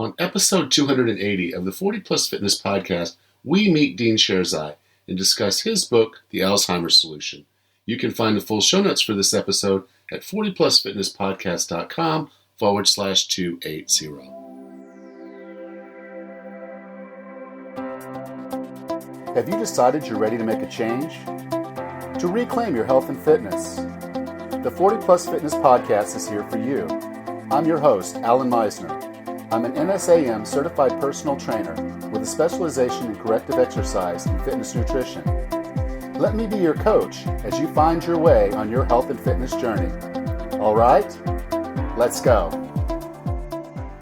On episode 280 of the 40 Plus Fitness podcast, we meet Dean Sherzai and discuss his book, The Alzheimer's Solution. You can find the full show notes for this episode at 40plusfitnesspodcast.com/280. Have you decided you're ready to make a change? To reclaim your health and fitness? The 40 Plus Fitness podcast is here for you. I'm your host, Alan Meisner. I'm an NSAM certified personal trainer with a specialization in corrective exercise and fitness nutrition. Let me be your coach as you find your way on your health and fitness journey. All right, let's go.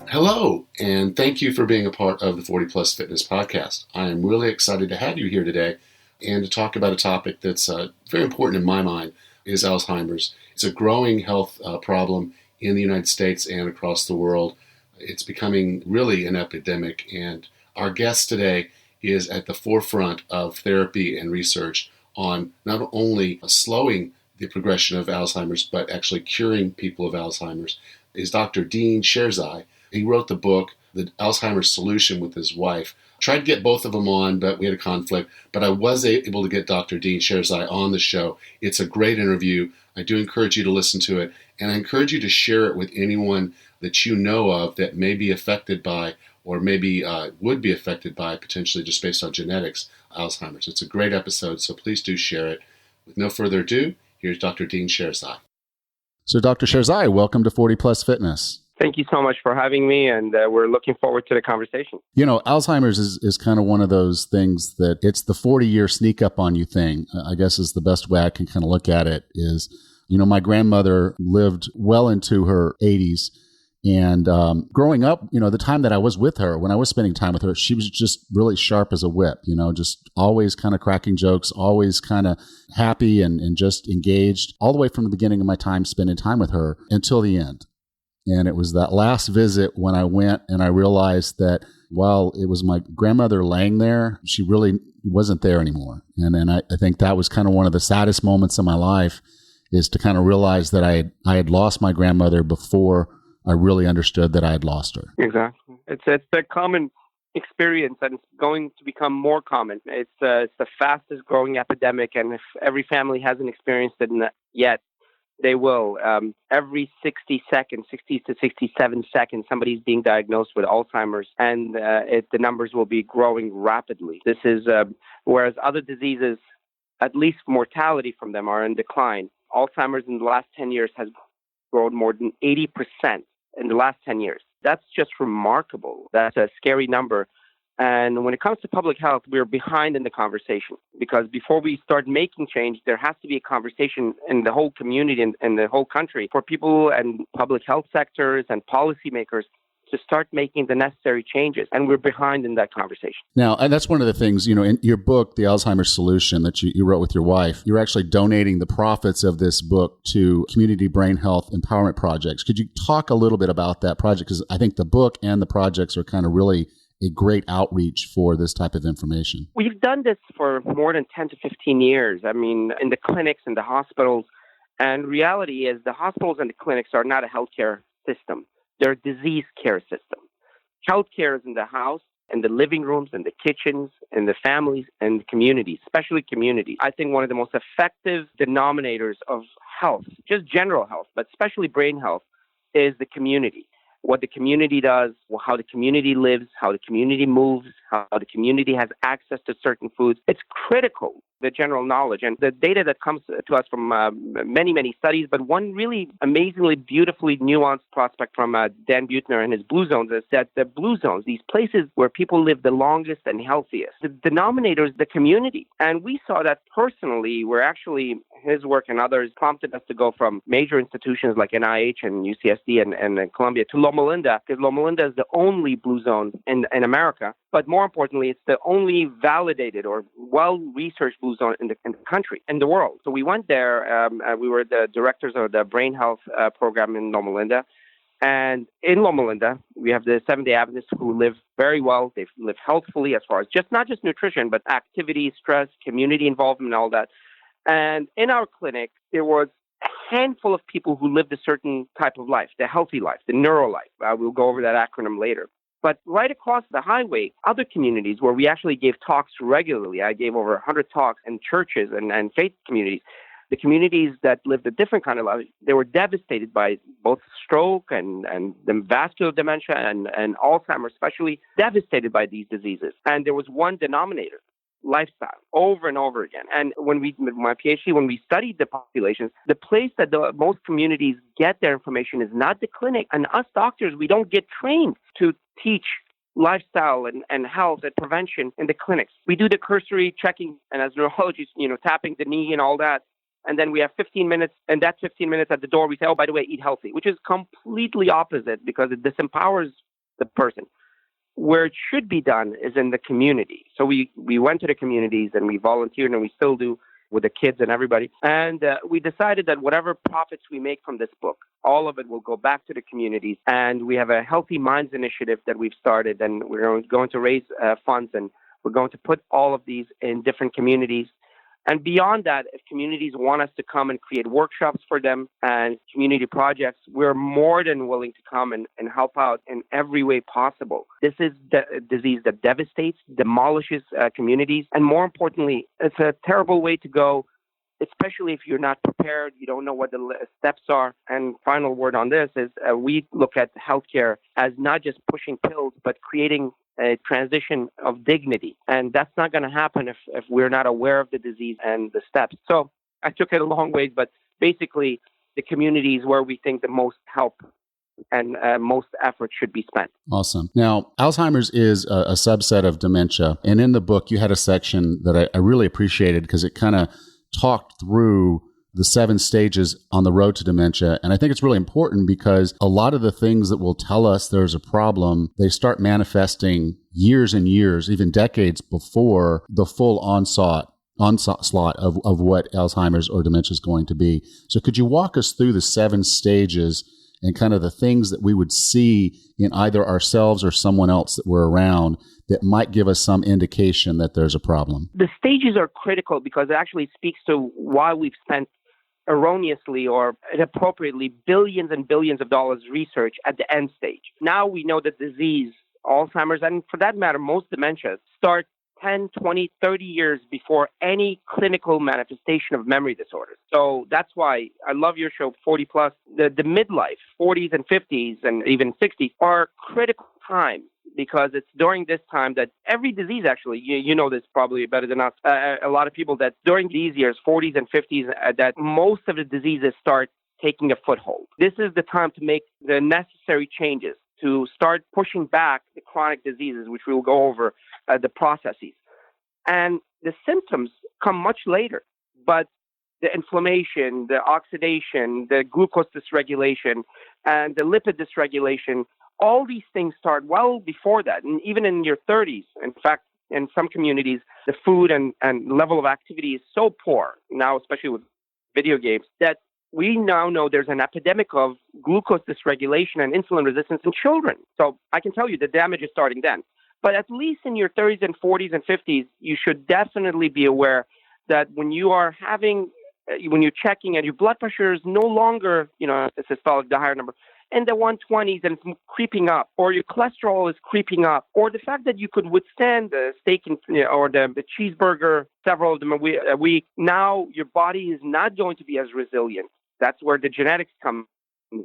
Hello, and thank you for being a part of the 40 Plus Fitness podcast. I am really excited to have you here today and to talk about a topic that's very important in my mind, is Alzheimer's. It's a growing health problem in the United States and across the world. It's becoming really an epidemic, and our guest today is at the forefront of therapy and research on not only slowing the progression of Alzheimer's, but actually curing people of Alzheimer's, is Dr. Dean Sherzai. He wrote the book, The Alzheimer's Solution, with his wife. Tried to get both of them on, but we had a conflict. But I was able to get Dr. Dean Sherzai on the show. It's a great interview. I do encourage you to listen to it, and I encourage you to share it with anyone that you know of that may be affected by, or maybe would be affected by, potentially just based on genetics, Alzheimer's. It's a great episode, so please do share it. With no further ado, here's Dr. Dean Sherzai. So Dr. Sherzai, welcome to 40 Plus Fitness. Thank you so much for having me, and we're looking forward to the conversation. You know, Alzheimer's is kind of one of those things that it's the 40-year sneak up on you thing, I guess is the best way I can kind of look at it is, you know, my grandmother lived well into her 80s. And growing up, you know, the time that I was with her, when I was spending time with her, she was just really sharp as a whip, you know, just always kind of cracking jokes, always kind of happy and just engaged, all the way from the beginning of my time spending time with her until the end. And it was that last visit when I went and I realized that while it was my grandmother laying there, she really wasn't there anymore. And then I think that was kind of one of the saddest moments of my life, is to kind of realize that I had lost my grandmother before I really understood that I had lost her. Exactly. It's a common experience, and it's going to become more common. It's the fastest growing epidemic, and if every family hasn't experienced it yet, they will. Every 60 to 67 seconds, somebody's being diagnosed with Alzheimer's, and the numbers will be growing rapidly. This is, whereas other diseases, at least mortality from them, are in decline. Alzheimer's in the last 10 years has grown more than 80% in the last 10 years. That's just remarkable. That's a scary number. And when it comes to public health, we're behind in the conversation, because before we start making change, there has to be a conversation in the whole community and the whole country for people and public health sectors and policymakers to start making the necessary changes. And we're behind in that conversation. Now, and that's one of the things, you know, in your book, The Alzheimer's Solution, that you wrote with your wife, you're actually donating the profits of this book to community brain health empowerment projects. Could you talk a little bit about that project? Because I think the book and the projects are kind of really a great outreach for this type of information. We've done this for more than 10 to 15 years. I mean, in the clinics and the hospitals. And reality is the hospitals and the clinics are not a healthcare system. They're a disease care system. Healthcare is in the house, in the living rooms, in the kitchens, in the families, and the communities, especially communities. I think one of the most effective denominators of health, just general health, but especially brain health, is the community. What the community does, how the community lives, how the community moves, how the community has access to certain foods. It's critical, the general knowledge. And the data that comes to us from many, many studies, but one really amazingly, beautifully nuanced prospect from Dan Buettner and his blue zones is that the blue zones, these places where people live the longest and healthiest, the denominator is the community. And we saw that personally, where actually his work and others prompted us to go from major institutions like NIH and UCSD and Columbia to Loma Linda, because Loma Linda is the only blue zone in America. But more importantly, it's the only validated or well-researched blue zone in the country, in the world. So we went there. We were the directors of the brain health program in Loma Linda. And in Loma Linda, we have the Seventh-day Adventists who live very well. They live healthfully as far as not just nutrition, but activity, stress, community involvement, and all that. And in our clinic, there was a handful of people who lived a certain type of life, the healthy life, the neuro life. We'll go over that acronym later. But right across the highway, other communities where we actually gave talks regularly, I gave over 100 talks in churches and faith communities. The communities that lived a different kind of life, they were devastated by both stroke and the vascular dementia and Alzheimer's, especially devastated by these diseases. And there was one denominator: lifestyle, over and over again. And when my PhD, when we studied the populations, the place that the most communities get their information is not the clinic. And us doctors, we don't get trained to teach lifestyle and health and prevention in the clinics. We do the cursory checking, and as neurologists, tapping the knee and all that. And then we have 15 minutes, and that 15 minutes at the door, we say, oh, by the way, eat healthy, which is completely opposite because it disempowers the person. Where it should be done is in the community. So we went to the communities and we volunteered, and we still do with the kids and everybody. And we decided that whatever profits we make from this book, all of it will go back to the communities. And we have a Healthy Minds initiative that we've started, and we're going to raise funds, and we're going to put all of these in different communities. And beyond that, if communities want us to come and create workshops for them and community projects, we're more than willing to come and help out in every way possible. This is a disease that devastates, demolishes communities, and more importantly, it's a terrible way to go, especially if you're not prepared, you don't know what the steps are. And final word on this is we look at healthcare as not just pushing pills, but creating a transition of dignity. And that's not going to happen if we're not aware of the disease and the steps. So I took it a long way, but basically the communities where we think the most help and most effort should be spent. Awesome. Now, Alzheimer's is a subset of dementia. And in the book, you had a section that I really appreciated because it kind of talked through the 7 stages on the road to dementia. And I think it's really important because a lot of the things that will tell us there's a problem, they start manifesting years and years, even decades before the full onslaught of what Alzheimer's or dementia is going to be. So could you walk us through the 7 stages and kind of the things that we would see in either ourselves or someone else that we're around that might give us some indication that there's a problem? The stages are critical because it actually speaks to why we've spent erroneously or inappropriately billions and billions of dollars research at the end stage. Now we know that disease, Alzheimer's, and for that matter, most dementias start 10, 20, 30 years before any clinical manifestation of memory disorders. So that's why I love your show, 40 Plus. The midlife, 40s and 50s and even 60s are critical times because it's during this time that every disease actually, you know this probably better than us, a lot of people that during these years, 40s and 50s, that most of the diseases start taking a foothold. This is the time to make the necessary changes to start pushing back the chronic diseases, which we'll go over the processes. And the symptoms come much later, but the inflammation, the oxidation, the glucose dysregulation, and the lipid dysregulation, all these things start well before that, and even in your 30s. In fact, in some communities, the food and level of activity is so poor now, especially with video games, that we now know there's an epidemic of glucose dysregulation and insulin resistance in children. So I can tell you the damage is starting then. But at least in your 30s and 40s and 50s, you should definitely be aware that when you are when you're checking and your blood pressure is no longer, the systolic, the higher number, in the 120s and it's creeping up, or your cholesterol is creeping up, or the fact that you could withstand the steak or the cheeseburger, several of them a week, now your body is not going to be as resilient. That's where the genetics comes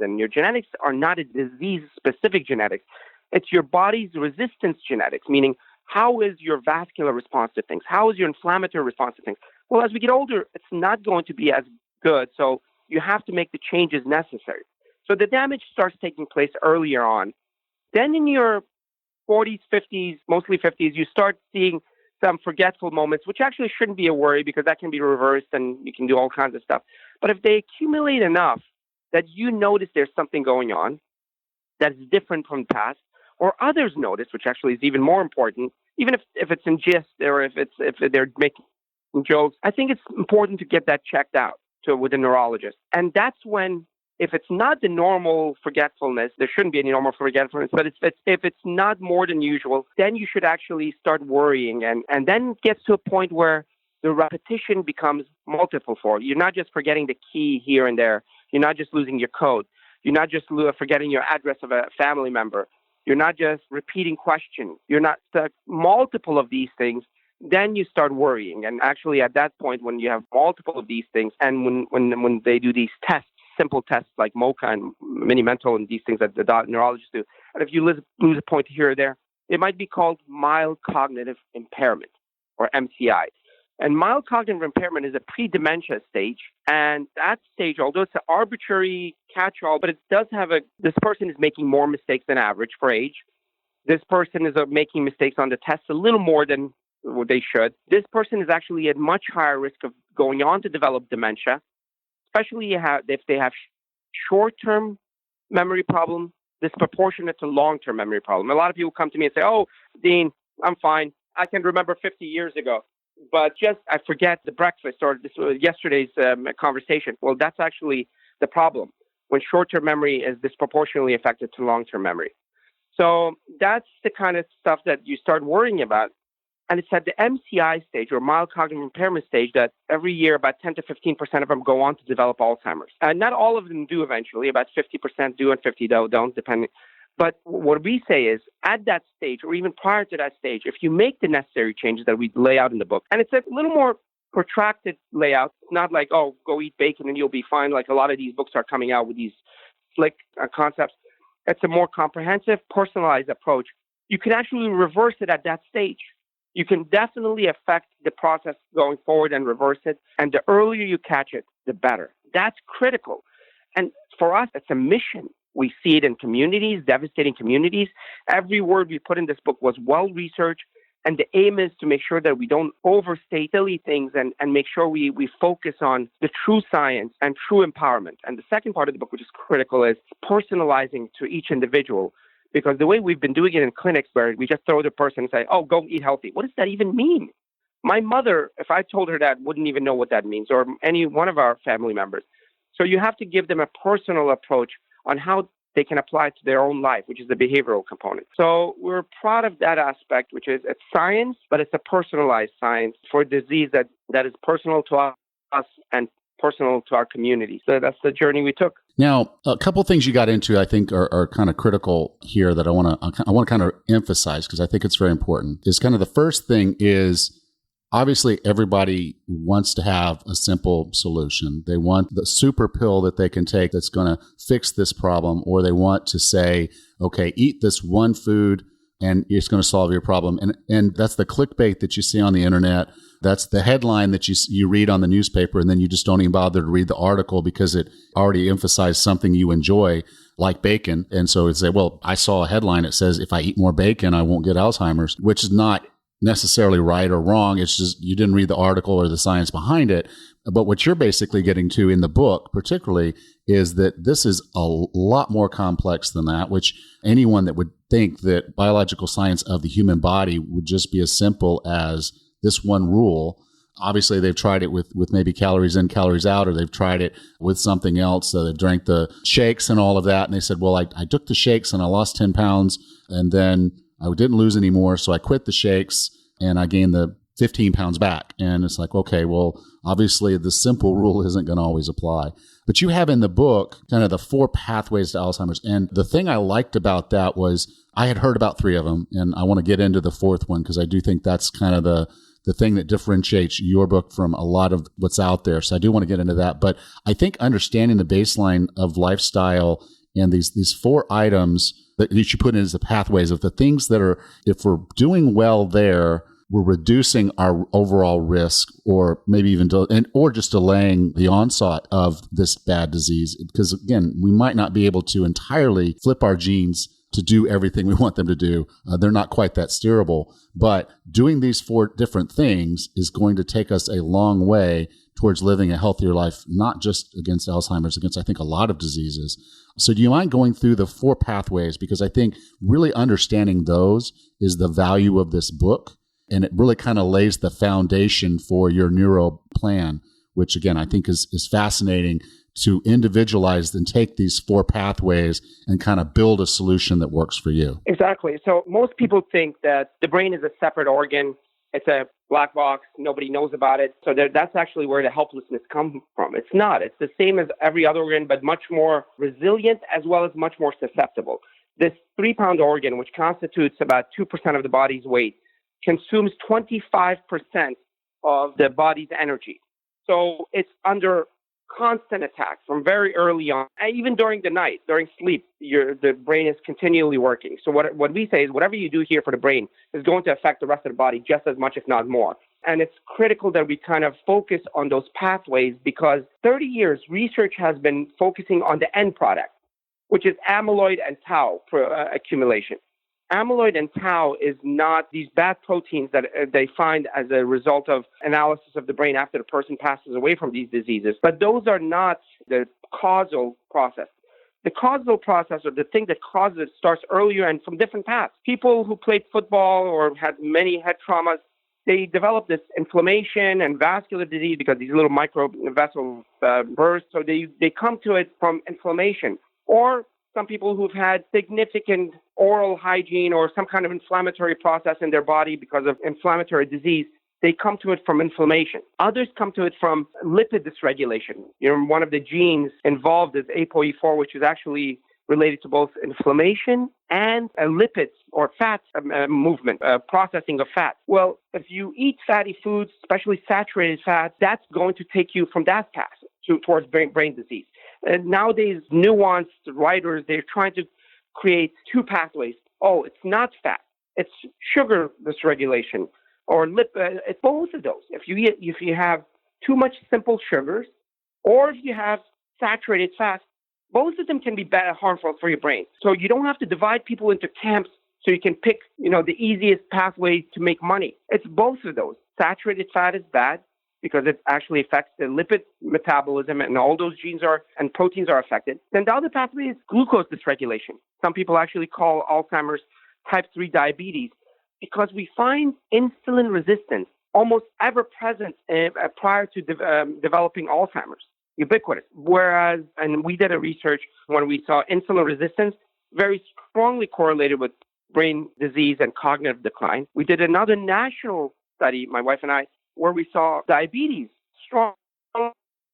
in. Your genetics are not a disease-specific genetics. It's your body's resistance genetics, meaning how is your vascular response to things? How is your inflammatory response to things? Well, as we get older, it's not going to be as good, so you have to make the changes necessary. So the damage starts taking place earlier on. Then in your 40s, 50s, mostly 50s, you start seeing some forgetful moments, which actually shouldn't be a worry because that can be reversed and you can do all kinds of stuff. But if they accumulate enough that you notice there's something going on that's different from the past, or others notice, which actually is even more important, even if it's in gist or if they're making jokes, I think it's important to get that checked out with a neurologist. And that's when, if it's not the normal forgetfulness, there shouldn't be any normal forgetfulness, but if it's not more than usual, then you should actually start worrying. And then it gets to a point where the repetition becomes multiple fold. You're not just forgetting the key here and there. You're not just losing your code. You're not just forgetting your address of a family member. You're not just repeating questions. You're not stuck multiple of these things. Then you start worrying. And actually, at that point, when you have multiple of these things, and when they do these tests, simple tests like MoCA and Mini-Mental and these things that the neurologists do, and if you lose a point here or there, it might be called mild cognitive impairment, or MCI. And mild cognitive impairment is a pre-dementia stage. And that stage, although it's an arbitrary catch-all, but it does have this person is making more mistakes than average for age. This person is making mistakes on the tests a little more than what they should. This person is actually at much higher risk of going on to develop dementia, especially if they have short-term memory problem, disproportionate to long-term memory problem. A lot of people come to me and say, "Oh, Dean, I'm fine. I can remember 50 years ago, but I forget the breakfast or yesterday's conversation." Well, that's actually the problem when short-term memory is disproportionately affected to long-term memory. So that's the kind of stuff that you start worrying about. And it's at the MCI stage, or mild cognitive impairment stage, that every year about 10 to 15% of them go on to develop Alzheimer's. And not all of them do eventually. About 50% do and 50 don't, depending. But what we say is, at that stage, or even prior to that stage, if you make the necessary changes that we lay out in the book, and it's a little more protracted layout, it's not like, oh, go eat bacon and you'll be fine, like a lot of these books are coming out with these slick concepts. It's a more comprehensive, personalized approach. You can actually reverse it at that stage. You can definitely affect the process going forward and reverse it. And the earlier you catch it, the better. That's critical. And for us, it's a mission. We see it in communities, devastating communities. Every word we put in this book was well-researched. And the aim is to make sure that we don't overstate silly things and make sure we focus on the true science and true empowerment. And the second part of the book, which is critical, is personalizing to each individual. Because the way we've been doing it in clinics where we just throw the person and say, "Oh, go eat healthy." What does that even mean? My mother, if I told her that, wouldn't even know what that means, or any one of our family members. So you have to give them a personal approach on how they can apply it to their own life, which is the behavioral component. So we're proud of that aspect, which is it's science, but it's a personalized science for a disease that is personal to us and personal to our community. So that's the journey we took. Now, a couple of things you got into, I think, are kind of critical here that I want to kind of emphasize because I think it's very important. Is kind of the first thing is obviously everybody wants to have a simple solution. They want the super pill that they can take that's going to fix this problem, or they want to say, okay, eat this one food and it's going to solve your problem. And that's the clickbait that you see on the internet. That's the headline that you read on the newspaper, and then you just don't even bother to read the article because it already emphasized something you enjoy, like bacon. And so it's say, well, I saw a headline that says if I eat more bacon, I won't get Alzheimer's, which is not necessarily right or wrong. It's just you didn't read the article or the science behind it. But what you're basically getting to in the book, particularly, is that this is a lot more complex than that, which anyone that would think that biological science of the human body would just be as simple as this one rule. Obviously, they've tried it with maybe calories in, calories out, or they've tried it with something else. So they drank the shakes and all of that. And they said, well, I took the shakes and I lost 10 pounds and then I didn't lose any more. So I quit the shakes and I gained the 15 pounds back. And it's like, okay, well, obviously the simple rule isn't going to always apply. But you have in the book kind of the 4 pathways to Alzheimer's. And the thing I liked about that was I had heard about 3 of them. And I want to get into the 4th one because I do think that's kind of the thing that differentiates your book from a lot of what's out there. So I do want to get into that. But I think understanding the baseline of lifestyle and these 4 items that you should put in as the pathways of the things that are, if we're doing well there, we're reducing our overall risk, or maybe even or just delaying the onset of this bad disease. Because again, we might not be able to entirely flip our genes to do everything we want them to do. They're not quite that steerable, but doing these 4 different things is going to take us a long way towards living a healthier life, not just against Alzheimer's, against I think a lot of diseases. So do you mind going through the 4 pathways? Because I think really understanding those is the value of this book. And it really kind of lays the foundation for your neuro plan, which again, I think is fascinating to individualize and take these 4 pathways and kind of build a solution that works for you. Exactly. So most people think that the brain is a separate organ. It's a black box. Nobody knows about it. So that's actually where the helplessness comes from. It's not. It's the same as every other organ, but much more resilient as well as much more susceptible. This 3-pound organ, which constitutes about 2% of the body's weight, consumes 25% of the body's energy. So it's under constant attack from very early on. And even during the night, during sleep, the brain is continually working. So what we say is whatever you do here for the brain is going to affect the rest of the body just as much, if not more. And it's critical that we kind of focus on those pathways because 30 years, research has been focusing on the end product, which is amyloid and tau accumulation. Amyloid and tau is not these bad proteins that they find as a result of analysis of the brain after the person passes away from these diseases, but those are not the causal process. The causal process, or the thing that causes it, starts earlier and from different paths. People who played football or had many head traumas, they develop this inflammation and vascular disease because these little micro vessels burst, so they come to it from inflammation. Or some people who've had significant oral hygiene or some kind of inflammatory process in their body because of inflammatory disease, they come to it from inflammation. Others come to it from lipid dysregulation. One of the genes involved is ApoE4, which is actually related to both inflammation and lipids or fat movement, processing of fat. Well, if you eat fatty foods, especially saturated fat, that's going to take you from that path towards brain disease. And nowadays, nuanced writers, they're trying to create two pathways. Oh, it's not fat. It's sugar dysregulation or it's both of those. If you have too much simple sugars or if you have saturated fats, both of them can be harmful for your brain. So you don't have to divide people into camps so you can pick, the easiest pathway to make money. It's both of those. Saturated fat is bad because it actually affects the lipid metabolism and all those genes and proteins are affected. Then the other pathway is glucose dysregulation. Some people actually call Alzheimer's type 3 diabetes because we find insulin resistance almost ever present prior to developing Alzheimer's. Ubiquitous. Whereas, and we did a research when we saw insulin resistance very strongly correlated with brain disease and cognitive decline. We did another national study, my wife and I, where we saw diabetes strong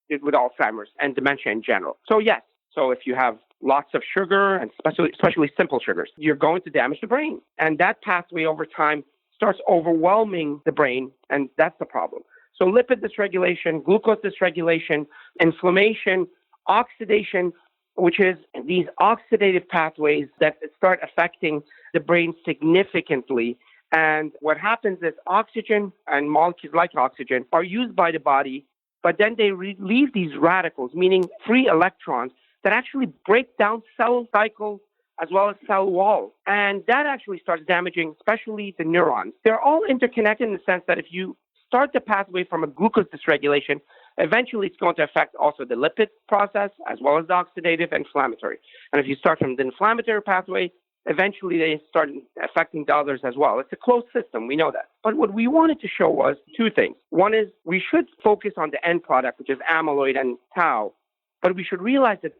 with Alzheimer's and dementia in general. So yes, so if you have lots of sugar and especially simple sugars, you're going to damage the brain. And that pathway over time starts overwhelming the brain, and that's the problem. So lipid dysregulation, glucose dysregulation, inflammation, oxidation, which is these oxidative pathways that start affecting the brain significantly. And what happens is oxygen and molecules like oxygen are used by the body, but then they leave these radicals, meaning free electrons, that actually break down cell cycles as well as cell walls. And that actually starts damaging, especially the neurons. They're all interconnected in the sense that if you start the pathway from a glucose dysregulation, eventually it's going to affect also the lipid process as well as the oxidative and inflammatory. And if you start from the inflammatory pathway, eventually they start affecting the others as well. It's a closed system. We know that. But what we wanted to show was two things. One is we should focus on the end product, which is amyloid and tau, but we should realize that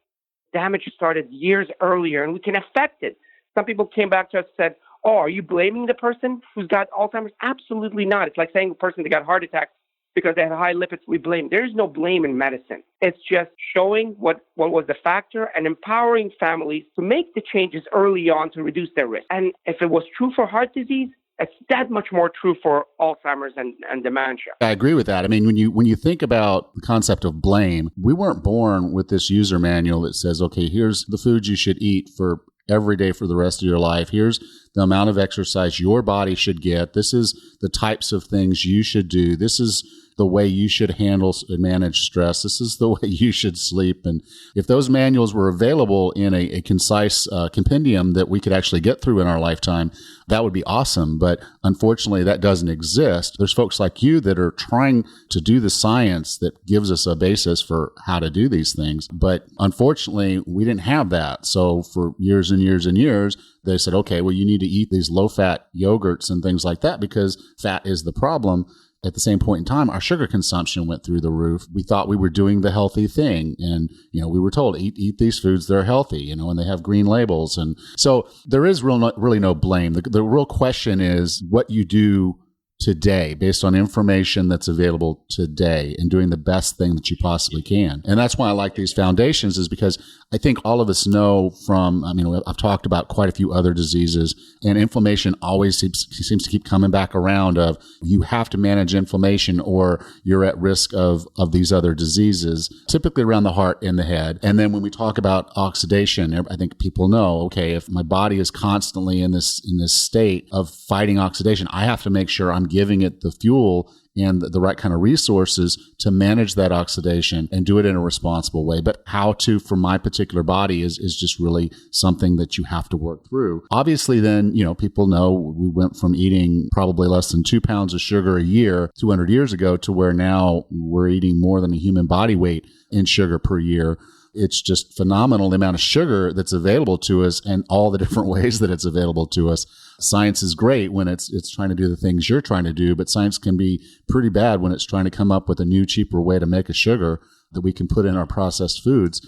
damage started years earlier and we can affect it. Some people came back to us and said, oh, are you blaming the person who's got Alzheimer's? Absolutely not. It's like saying the person that got heart attack because they had high lipids, we blame. There's no blame in medicine. It's just showing what was the factor and empowering families to make the changes early on to reduce their risk. And if it was true for heart disease, it's that much more true for Alzheimer's and dementia. I agree with that. I mean, when you think about the concept of blame, we weren't born with this user manual that says, okay, here's the foods you should eat for every day for the rest of your life. Here's the amount of exercise your body should get. This is the types of things you should do. This is the way you should handle and manage stress. This is the way you should sleep. And if those manuals were available in a concise compendium that we could actually get through in our lifetime, that would be awesome. But unfortunately, that doesn't exist. There's folks like you that are trying to do the science that gives us a basis for how to do these things. But unfortunately, we didn't have that. So for years and years and years, they said, okay, well, you need to eat these low-fat yogurts and things like that because fat is the problem. At the same point in time, our sugar consumption went through the roof. We thought we were doing the healthy thing. And, we were told, eat these foods, they're healthy, and they have green labels. And so there is really no blame. The real question is what you do today based on information that's available today and doing the best thing that you possibly can. And that's why I like these foundations, is because I think all of us know from, I've talked about quite a few other diseases, and inflammation always seems to keep coming back around of you have to manage inflammation or you're at risk of these other diseases, typically around the heart and the head. And then when we talk about oxidation, I think people know, okay, if my body is constantly in this state of fighting oxidation, I have to make sure I'm giving it the fuel and the right kind of resources to manage that oxidation and do it in a responsible way. But how to, for my particular body, is just really something that you have to work through. Obviously, then, people know we went from eating probably less than 2 pounds of sugar a year 200 years ago to where now we're eating more than a human body weight in sugar per year. It's just phenomenal the amount of sugar that's available to us and all the different ways that it's available to us. Science is great when it's trying to do the things you're trying to do, but science can be pretty bad when it's trying to come up with a new, cheaper way to make a sugar that we can put in our processed foods.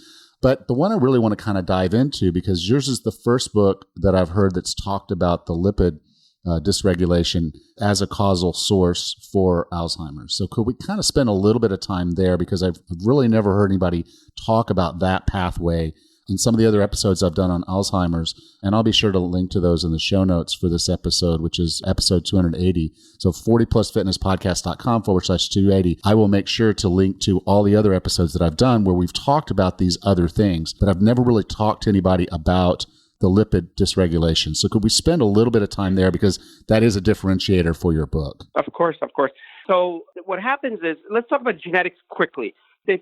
But the one I really want to kind of dive into, because yours is the first book that I've heard that's talked about the lipid dysregulation as a causal source for Alzheimer's. So could we kind of spend a little bit of time there, because I've really never heard anybody talk about that pathway in some of the other episodes I've done on Alzheimer's. And I'll be sure to link to those in the show notes for this episode, which is episode 280. So 40plusfitnesspodcast.com/280. I will make sure to link to all the other episodes that I've done where we've talked about these other things, but I've never really talked to anybody about the lipid dysregulation. So could we spend a little bit of time there, because that is a differentiator for your book? Of course. So what happens is, let's talk about genetics quickly.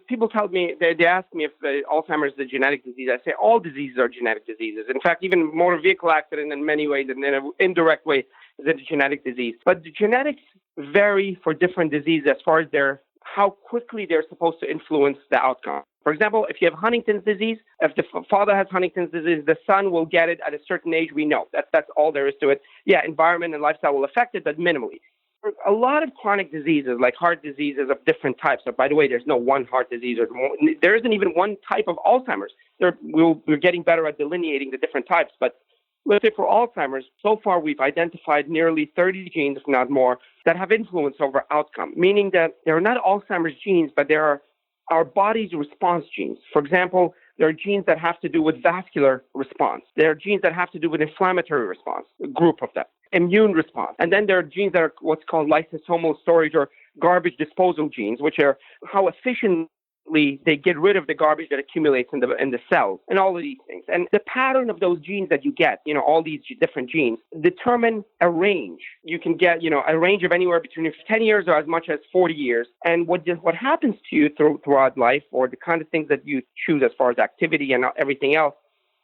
People tell me, they ask me if Alzheimer's is a genetic disease. I say all diseases are genetic diseases. In fact, even motor vehicle accident in many ways, and in an indirect way, is a genetic disease. But the genetics vary for different diseases as far as how quickly they're supposed to influence the outcome. For example, if you have Huntington's disease, if the father has Huntington's disease, the son will get it at a certain age. We know that's all there is to it. Yeah, environment and lifestyle will affect it, but minimally. For a lot of chronic diseases, like heart diseases of different types. So, by the way, there's no one heart disease, or there isn't even one type of Alzheimer's. We're getting better at delineating the different types, but let's say for Alzheimer's, so far we've identified nearly 30 genes, if not more, that have influence over outcome, meaning that they are not Alzheimer's genes, but they are our body's response genes. For example, there are genes that have to do with vascular response. There are genes that have to do with inflammatory response, a group of them, immune response. And then there are genes that are what's called lysosomal storage or garbage disposal genes, which are how efficiently they get rid of the garbage that accumulates in the cells, and all of these things. And the pattern of those genes that you get, all these different genes, determine a range. You can get, a range of anywhere between 10 years or as much as 40 years. And what happens to you throughout life, or the kind of things that you choose as far as activity and everything else,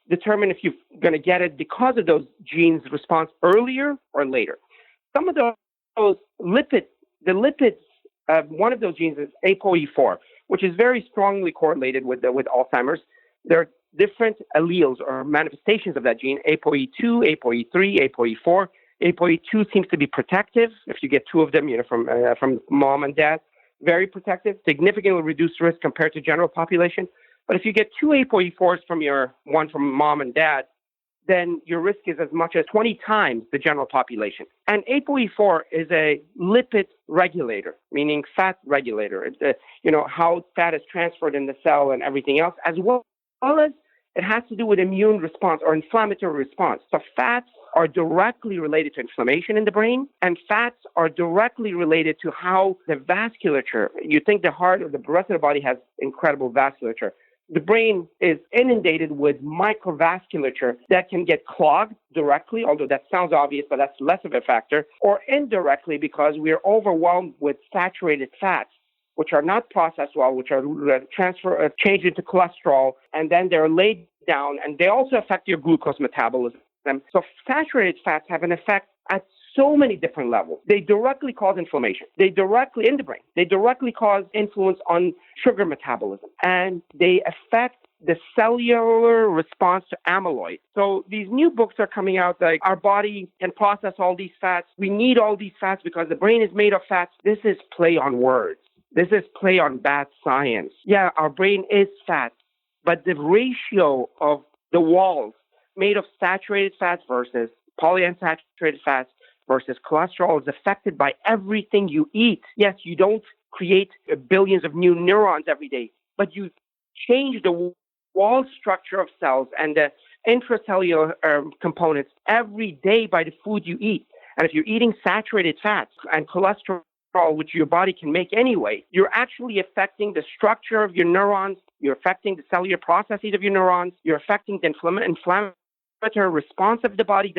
determine if you're going to get it because of those genes' response earlier or later. Some of those lipids, one of those genes is ApoE4, which is very strongly correlated with Alzheimer's. There are different alleles or manifestations of that gene, ApoE2, ApoE3, ApoE4. ApoE2 seems to be protective. If you get two of them, from mom and dad, very protective, significantly reduced risk compared to general population. But if you get two ApoE4s from one from mom and dad, then your risk is as much as 20 times the general population. And ApoE4 is a lipid regulator, meaning fat regulator. It's how fat is transferred in the cell and everything else, as well as it has to do with immune response or inflammatory response. So fats are directly related to inflammation in the brain, and fats are directly related to how the vasculature, you think the heart or the rest of the body has incredible vasculature. The brain is inundated with microvasculature that can get clogged directly, although that sounds obvious, but that's less of a factor, or indirectly because we are overwhelmed with saturated fats, which are not processed well, which are changed into cholesterol, and then they're laid down, and they also affect your glucose metabolism. So saturated fats have an effect at so many different levels. They directly cause inflammation. In the brain. They directly cause influence on sugar metabolism. And they affect the cellular response to amyloid. So these new books are coming out like our body can process all these fats. We need all these fats because the brain is made of fats. This is play on words. This is play on bad science. Yeah, our brain is fat, but the ratio of the walls made of saturated fats versus polyunsaturated fats versus cholesterol is affected by everything you eat. Yes, you don't create billions of new neurons every day, but you change the wall structure of cells and the intracellular components every day by the food you eat. And if you're eating saturated fats and cholesterol, which your body can make anyway, you're actually affecting the structure of your neurons, you're affecting the cellular processes of your neurons, you're affecting the inflammatory response of the body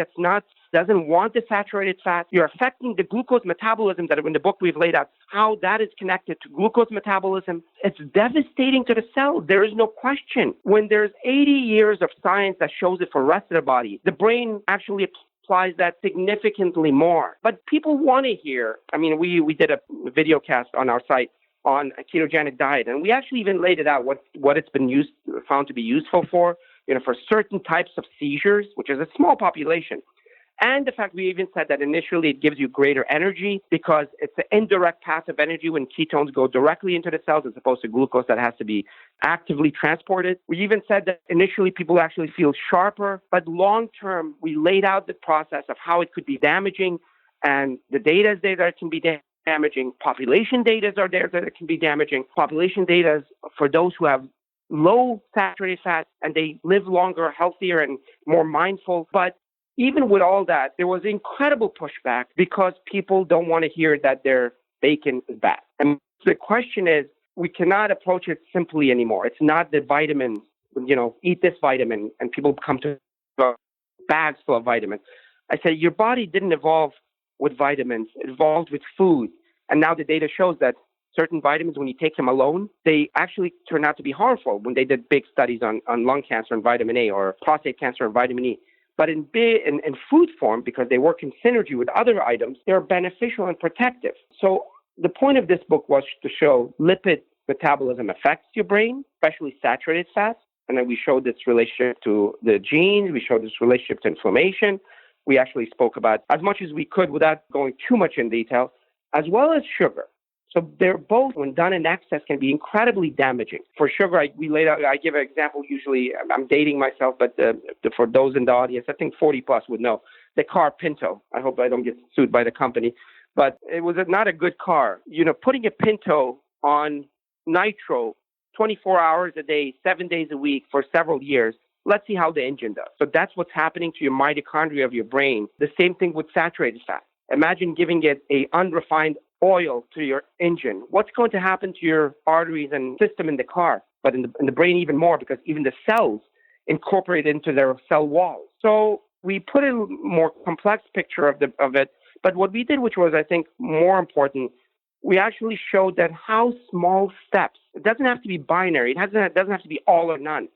doesn't want the saturated fat. You're affecting the glucose metabolism that in the book we've laid out how that is connected to glucose metabolism. It's devastating to the cell. There is no question. When there's 80 years of science that shows it for the rest of the body, the brain actually applies that significantly more. But people want to hear, we did a video cast on our site on a ketogenic diet, and we actually even laid it out what it's been found to be useful for certain types of seizures, which is a small population. And the fact we even said that initially it gives you greater energy because it's an indirect path of energy when ketones go directly into the cells as opposed to glucose that has to be actively transported. We even said that initially people actually feel sharper, but long term we laid out the process of how it could be damaging, and the data is there that it can be damaging. Population data are there that it can be damaging. Population data is for those who have low saturated fat and they live longer, healthier, and more mindful. But even with all that, there was incredible pushback because people don't want to hear that their bacon is bad. And the question is, we cannot approach it simply anymore. It's not the vitamins, eat this vitamin, and people come to bags full of vitamins. I said, your body didn't evolve with vitamins. It evolved with food. And now the data shows that certain vitamins, when you take them alone, they actually turn out to be harmful when they did big studies on lung cancer and vitamin A or prostate cancer and vitamin E. But in food form, because they work in synergy with other items, they're beneficial and protective. So the point of this book was to show lipid metabolism affects your brain, especially saturated fats. And then we showed this relationship to the genes. We showed this relationship to inflammation. We actually spoke about as much as we could without going too much in detail, as well as sugar. So they're both, when done in excess, can be incredibly damaging. For sugar, I give an example. Usually, I'm dating myself, but for those in the audience, I think 40 plus would know the car Pinto. I hope I don't get sued by the company, but it was not a good car. Putting a Pinto on nitro 24 hours a day, 7 days a week for several years. Let's see how the engine does. So that's what's happening to your mitochondria of your brain. The same thing with saturated fat. Imagine giving it a unrefined oil to your engine. What's going to happen to your arteries and system in the car, but in the brain even more, because even the cells incorporate into their cell walls. So we put a more complex picture of it. But what we did, which was, I think, more important, we actually showed that how small steps, it doesn't have to be binary. It doesn't have to be all or none.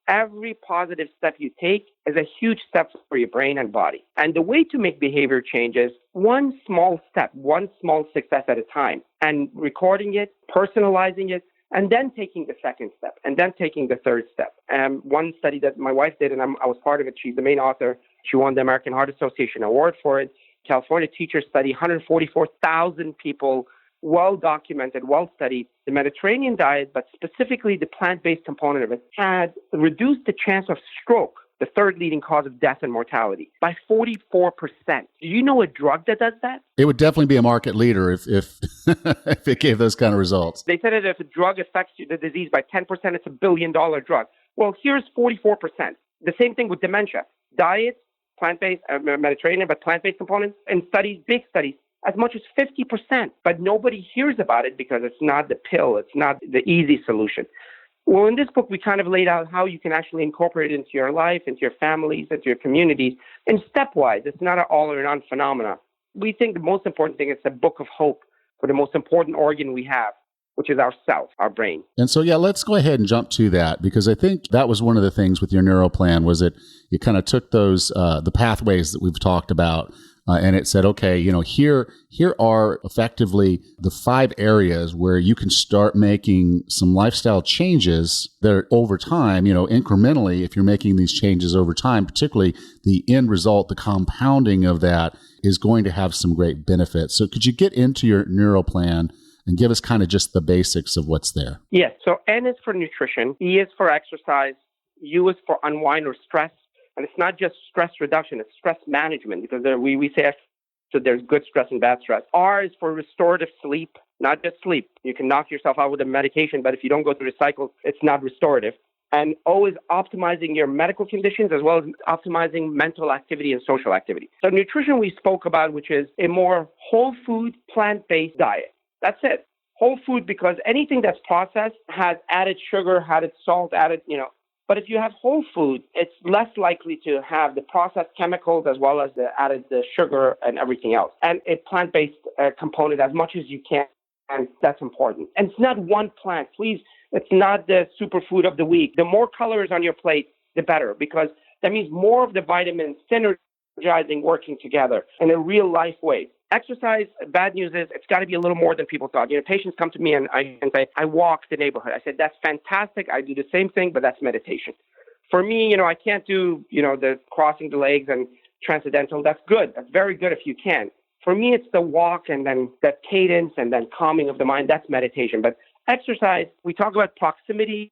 Every positive step you take is a huge step for your brain and body. And the way to make behavior changes, one small step, one small success at a time, and recording it, personalizing it, and then taking the second step, and then taking the third step. One study that my wife did, and I was part of it, she's the main author. She won the American Heart Association award for it. California teacher study, 144,000 people, well-documented, well-studied. The Mediterranean diet, but specifically the plant-based component of it, had reduced the chance of stroke, the third leading cause of death and mortality, by 44%. Do you know a drug that does that? It would definitely be a market leader if if it gave those kind of results. They said that if a drug affects the disease by 10%, it's $1 billion drug. Well, here's 44%. The same thing with dementia. Diet, plant-based, Mediterranean, but plant-based components, and studies, big studies, as much as 50%. But nobody hears about it because it's not the pill. It's not the easy solution. Well, in this book, we kind of laid out how you can actually incorporate it into your life, into your families, into your communities, and stepwise. It's not an all or none phenomena. We think the most important thing is a book of hope for the most important organ we have, which is ourself, our brain. And so, let's go ahead and jump to that, because I think that was one of the things with your neuro plan was that you kind of took those, the pathways that we've talked about, and it said, okay, here are effectively the 5 areas where you can start making some lifestyle changes that are over time, incrementally, if you're making these changes over time, particularly the end result, the compounding of that is going to have some great benefits. So could you get into your neuro plan and give us kind of just the basics of what's there? Yes. So N is for nutrition, E is for exercise, U is for unwind or stress. And it's not just stress reduction, it's stress management, because we say So there's good stress and bad stress. R is for restorative sleep, not just sleep. You can knock yourself out with a medication, but if you don't go through the cycle, it's not restorative. And O is optimizing your medical conditions as well as optimizing mental activity and social activity. So nutrition we spoke about, which is a more whole food, plant-based diet. That's it. Whole food, because anything that's processed has added sugar, added salt, But if you have whole food, it's less likely to have the processed chemicals as well as the sugar and everything else. And a plant-based component as much as you can, and that's important. And it's not one plant. Please, it's not the superfood of the week. The more colors on your plate, the better, because that means more of the vitamins synergizing, working together in a real-life way. Exercise, bad news is it's got to be a little more than people thought. Patients come to me and say, I walk the neighborhood. I said, that's fantastic. I do the same thing, but that's meditation. For me, I can't do, the crossing the legs and transcendental. That's good. That's very good if you can. For me, it's the walk and then that cadence and then calming of the mind. That's meditation. But exercise, we talk about proximity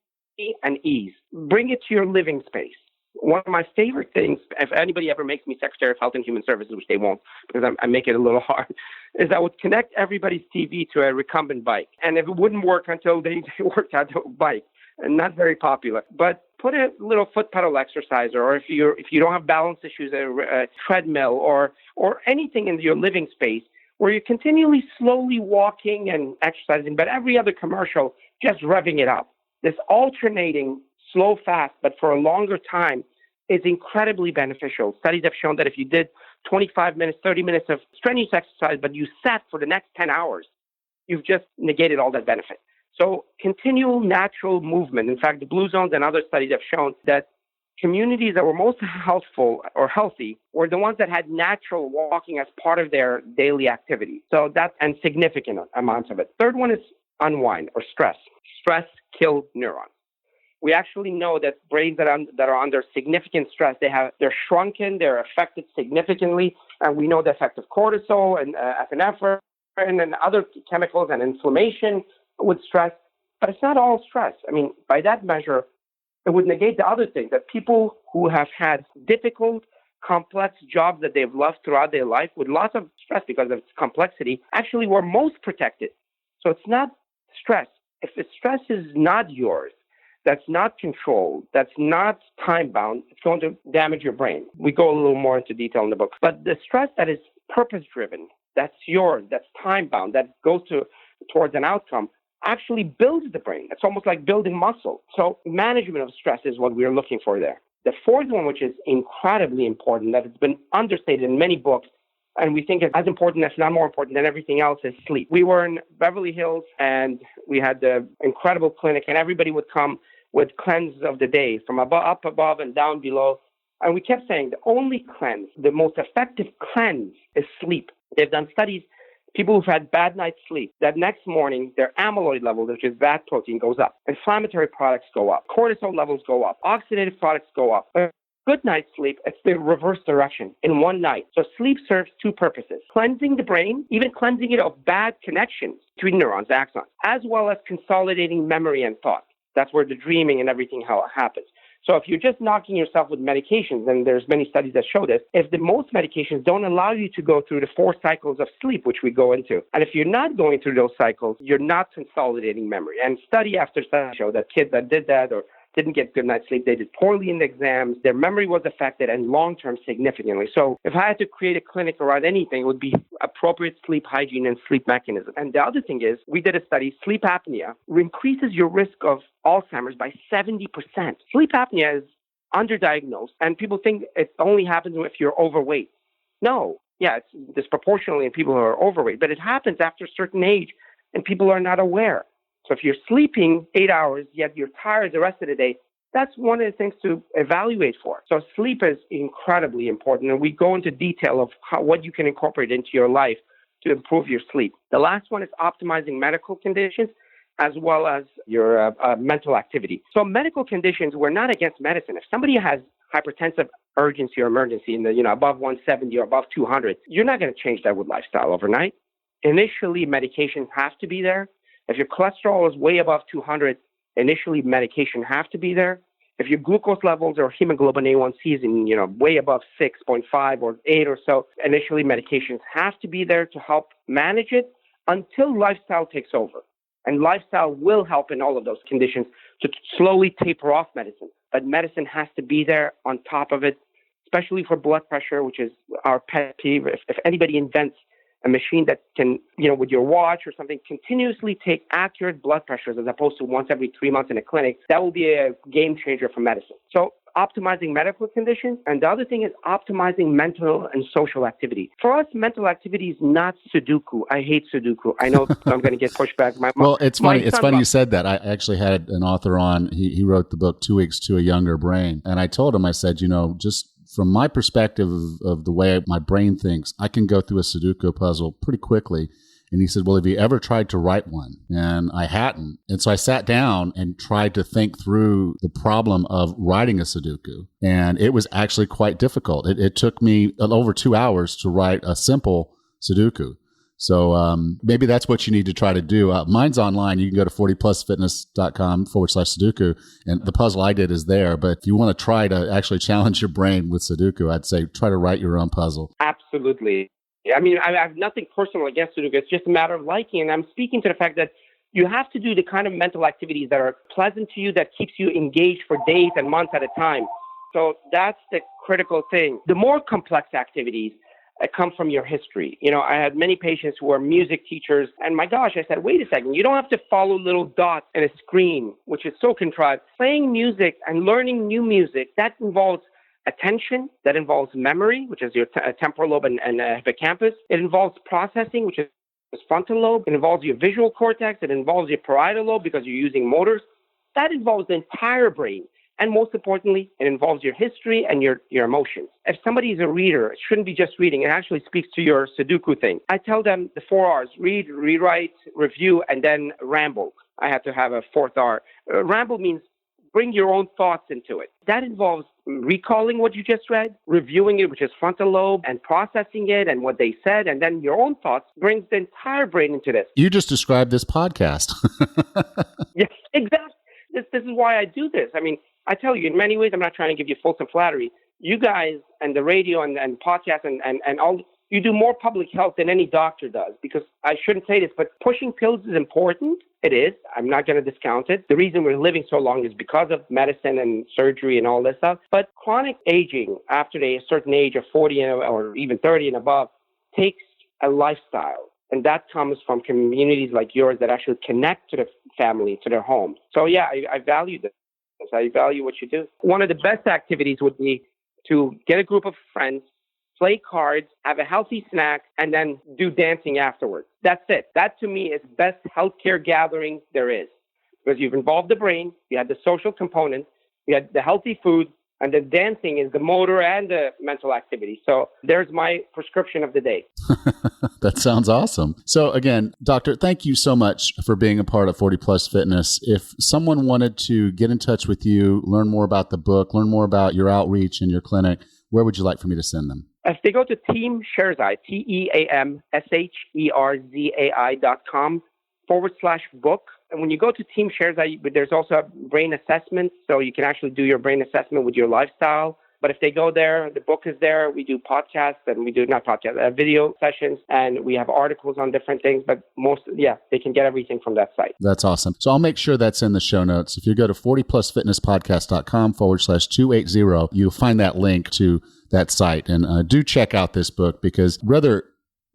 and ease. Bring it to your living space. One of my favorite things, if anybody ever makes me Secretary of Health and Human Services, which they won't because I make it a little hard, is I would connect everybody's TV to a recumbent bike. And if it wouldn't work until they worked out the bike, and not very popular, but put a little foot pedal exerciser, or if you don't have balance issues, a treadmill or anything in your living space where you're continually slowly walking and exercising, but every other commercial, just revving it up. This alternating slow, fast, but for a longer time is incredibly beneficial. Studies have shown that if you did 25 minutes, 30 minutes of strenuous exercise, but you sat for the next 10 hours, you've just negated all that benefit. So continual natural movement. In fact, the blue zones and other studies have shown that communities that were most healthful or healthy were the ones that had natural walking as part of their daily activity. So and significant amounts of it. Third one is unwind or stress. Stress kills neurons. We actually know that brains that are under significant stress, they're shrunken, they're affected significantly, and we know the effect of cortisol and epinephrine and other chemicals and inflammation with stress. But it's not all stress. I mean, by that measure, it would negate the other thing, that people who have had difficult, complex jobs that they've loved throughout their life with lots of stress because of its complexity actually were most protected. So it's not stress. If the stress is not yours, that's not controlled, that's not time-bound, it's going to damage your brain. We go a little more into detail in the book. But the stress that is purpose-driven, that's yours, that's time-bound, that goes towards an outcome, actually builds the brain. It's almost like building muscle. So management of stress is what we're looking for there. The fourth one, which is incredibly important, that has been understated in many books, and we think it's as important, if not more important than everything else, is sleep. We were in Beverly Hills, and we had the incredible clinic, and everybody would come with cleanse of the day from up above and down below. And we kept saying the only cleanse, the most effective cleanse is sleep. They've done studies, people who've had bad night's sleep, that next morning their amyloid level, which is that protein, goes up. Inflammatory products go up. Cortisol levels go up. Oxidative products go up. Good night's sleep, it's the reverse direction in one night. So sleep serves two purposes: cleansing the brain, even cleansing it of bad connections between neurons, axons, as well as consolidating memory and thought. That's where the dreaming and everything how it happens. So if you're just knocking yourself with medications, and there's many studies that show this, if the most medications don't allow you to go through the 4 cycles of sleep, which we go into, and if you're not going through those cycles, you're not consolidating memory. And study after study show that kids that did that or didn't get good night's sleep, they did poorly in the exams, their memory was affected, and long-term significantly. So if I had to create a clinic around anything, it would be appropriate sleep hygiene and sleep mechanism. And the other thing is, we did a study, sleep apnea increases your risk of Alzheimer's by 70%. Sleep apnea is underdiagnosed, and people think it only happens if you're overweight. No, yeah, it's disproportionately in people who are overweight, but it happens after a certain age, and people are not aware. So if you're sleeping 8 hours, yet you're tired the rest of the day, that's one of the things to evaluate for. So sleep is incredibly important, and we go into detail of what you can incorporate into your life to improve your sleep. The last one is optimizing medical conditions as well as your mental activity. So medical conditions, we're not against medicine. If somebody has hypertensive urgency or emergency in the above 170 or above 200, you're not going to change that with lifestyle overnight. Initially, medications have to be there. If your cholesterol is way above 200, initially medication have to be there. If your glucose levels or hemoglobin A1C is in, way above 6.5 or 8 or so, initially medications have to be there to help manage it until lifestyle takes over. And lifestyle will help in all of those conditions to slowly taper off medicine. But medicine has to be there on top of it, especially for blood pressure, which is our pet peeve. If anybody invents a machine that can, with your watch or something, continuously take accurate blood pressures as opposed to once every 3 months in a clinic, that will be a game changer for medicine. So optimizing medical conditions. And the other thing is optimizing mental and social activity. For us, mental activity is not Sudoku. I hate Sudoku. I know I'm going to get pushback. Well, it's funny. It's funny you said that. I actually had an author on. He wrote the book 2 Weeks to a Younger Brain. And I told him, I said, just from my perspective of the way my brain thinks, I can go through a Sudoku puzzle pretty quickly. And he said, well, have you ever tried to write one? And I hadn't. And so I sat down and tried to think through the problem of writing a Sudoku. And it was actually quite difficult. It took me over 2 hours to write a simple Sudoku. So maybe that's what you need to try to do. Mine's online. You can go to 40plusfitness.com/Sudoku. And the puzzle I did is there. But if you want to try to actually challenge your brain with Sudoku, I'd say try to write your own puzzle. Absolutely. I mean, I have nothing personal against Sudoku. It's just a matter of liking. And I'm speaking to the fact that you have to do the kind of mental activities that are pleasant to you, that keeps you engaged for days and months at a time. So that's the critical thing. The more complex activities come from your history. I had many patients who are music teachers. And my gosh, I said, wait a second. You don't have to follow little dots in a screen, which is so contrived. Playing music and learning new music, that involves attention, that involves memory, which is your temporal lobe and hippocampus. It involves processing, which is frontal lobe. It involves your visual cortex. It involves your parietal lobe because you're using motors. That involves the entire brain. And most importantly, it involves your history and your emotions. If somebody is a reader, it shouldn't be just reading. It actually speaks to your Sudoku thing. I tell them the 4 R's: read, rewrite, review, and then ramble. I have to have a 4th R. Ramble means bring your own thoughts into it. That involves recalling what you just read, reviewing it, which is frontal lobe, and processing it and what they said, and then your own thoughts brings the entire brain into this. You just described this podcast. Yes, exactly. This is why I do this. I mean, I tell you, in many ways, I'm not trying to give you fulsome flattery. You guys and the radio and podcast and all, you do more public health than any doctor does, because I shouldn't say this, but pushing pills is important. It is. I'm not going to discount it. The reason we're living so long is because of medicine and surgery and all this stuff. But chronic aging after a certain age of 40 or even 30 and above takes a lifestyle. And that comes from communities like yours that actually connect to the family, to their homes. So yeah, I value this. I value what you do. One of the best activities would be to get a group of friends, play cards, have a healthy snack, and then do dancing afterwards. That's it. That to me is the best healthcare gathering there is, because you've involved the brain, you had the social component, you had the healthy food, and the dancing is the motor and the mental activity. So there's my prescription of the day. That sounds awesome. So again, Doctor, thank you so much for being a part of 40 Plus Fitness. If someone wanted to get in touch with you, learn more about the book, learn more about your outreach and your clinic, where would you like for me to send them? If they go to Team Sherzai, TEAMSHERZAI.com/book. And when you go to Team Sherzai, there's also a brain assessment, so you can actually do your brain assessment with your lifestyle. But if they go there, the book is there. We do podcasts, and we do not podcasts, video sessions, and we have articles on different things. But they can get everything from that site. That's awesome. So I'll make sure that's in the show notes. If you go to 40plusfitnesspodcast.com/280, you'll find that link to that site. And do check out this book, because whether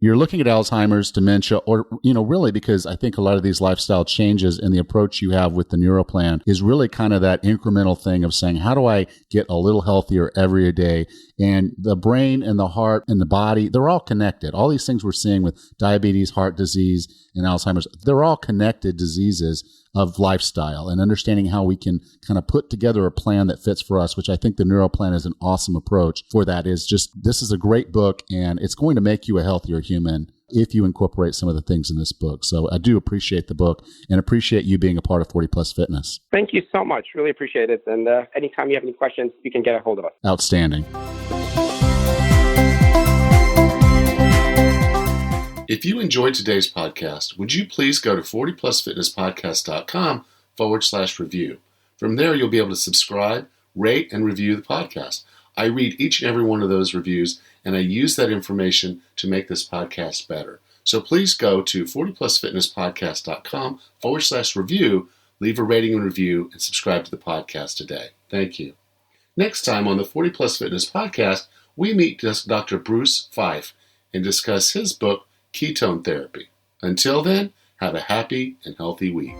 you're looking at Alzheimer's, dementia, or, really, because I think a lot of these lifestyle changes and the approach you have with the Neuroplan is really kind of that incremental thing of saying, how do I get a little healthier every day? And the brain and the heart and the body, they're all connected. All these things we're seeing with diabetes, heart disease, and Alzheimer's, they're all connected diseases of lifestyle, and understanding how we can kind of put together a plan that fits for us, which I think the Neuroplan is an awesome approach for that. This is a great book, and it's going to make you a healthier human if you incorporate some of the things in this book. So I do appreciate the book and appreciate you being a part of 40 Plus Fitness. Thank you so much. Really appreciate it. And anytime you have any questions, you can get a hold of us. Outstanding. If you enjoyed today's podcast, would you please go to 40plusfitnesspodcast.com/review. From there, you'll be able to subscribe, rate, and review the podcast. I read each and every one of those reviews, and I use that information to make this podcast better. So please go to 40plusfitnesspodcast.com/review, leave a rating and review, and subscribe to the podcast today. Thank you. Next time on the 40 Plus Fitness Podcast, we meet Dr. Bruce Fife and discuss his book, Ketone Therapy. Until then, have a happy and healthy week.